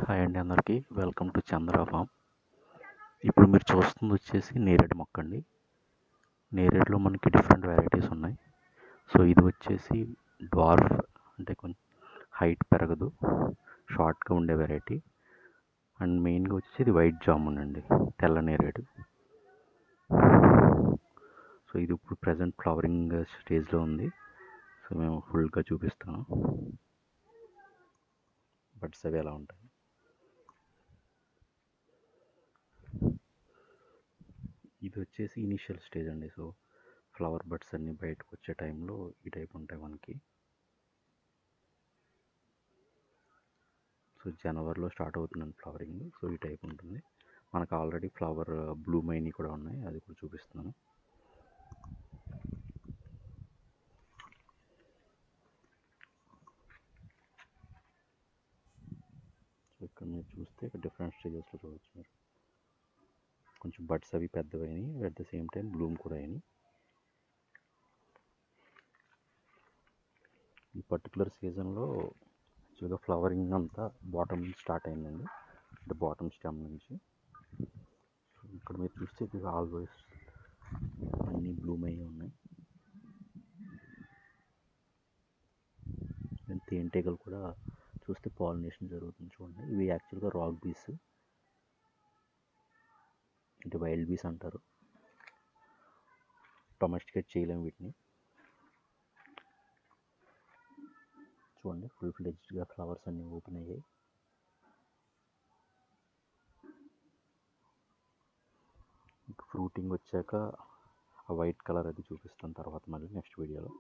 Hi అండి అందరికీ welcome to Chandra form. ఇప్పుడు మీరు చూస్తుంది వచ్చేసి నేరేడు మొక్క అండి. నేరేడులో మనకి డిఫరెంట్ వెరైటీస్ ఉన్నాయి. సో ఇది వచ్చేసి డ్వార్ఫ్, అంటే కొంచెం హైట్ పెరగదు, షార్ట్గా ఉండే వెరైటీ. అండ్ మెయిన్గా వచ్చేసి ఇది వైట్ జామున్ అండి, తెల్ల నేరేడు. సో ఇది ఇప్పుడు ప్రజెంట్ ఫ్లవరింగ్ స్టేజ్లో ఉంది. సో మేము ఫుల్గా చూపిస్తాము. బడ్స్ అవి ఎలా ఉంటాయి. ఇది వచ్చేసి ఇనిషియల్ స్టేజ్ అండి. సో ఫ్లవర్ బడ్స్ అన్నీ బయటకు వచ్చే టైంలో ఈ టైప్ ఉంటాయి మనకి. సో జనవరిలో స్టార్ట్ అవుతుందండి ఫ్లవరింగ్. సో ఈ టైప్ ఉంటుంది. మనకు ఆల్రెడీ ఫ్లవర్ బ్లూమ్ అయినవి కూడా ఉన్నాయి, అది కూడా చూపిస్తున్నాను. సో ఇక్కడ మీరు చూస్తే ఇక్కడ డిఫరెంట్ స్టేజెస్లో చూడవచ్చు మీరు. కొంచెం బడ్స్ అవి పెద్దవైనాయి, at the same time bloom కూడా అయినాయి. ఈ పర్టికులర్ సీజన్లో యాక్చువల్గా ఫ్లవరింగ్ అంతా బాటమ్ స్టార్ట్ అయిందండి, అంటే బాటమ్ స్టెమ్ నుంచి. ఇక్కడ మీరు చూస్తే ఇది ఆల్వేస్ అన్నీ బ్లూమ్ అయ్యి ఉన్నాయి. అండ్ తేనెటీగలు కూడా చూస్తే పాలినేషన్ జరుగుతుంది చూడండి. ఇవి యాక్చువల్గా రాక్ బీస్, అంటే వైల్డ్ బీస్ అంటారు. డొమెస్టికేట్ చేయలేము వీటిని. చూడండి ఫుల్ ఫ్లెడ్జ్డ్గా ఫ్లవర్స్ అన్నీ ఓపెన్ అయ్యాయి. ఫ్రూటింగ్ వచ్చాక ఆ వైట్ కలర్ అది చూపిస్తాను తర్వాత మళ్ళీ నెక్స్ట్ వీడియోలో.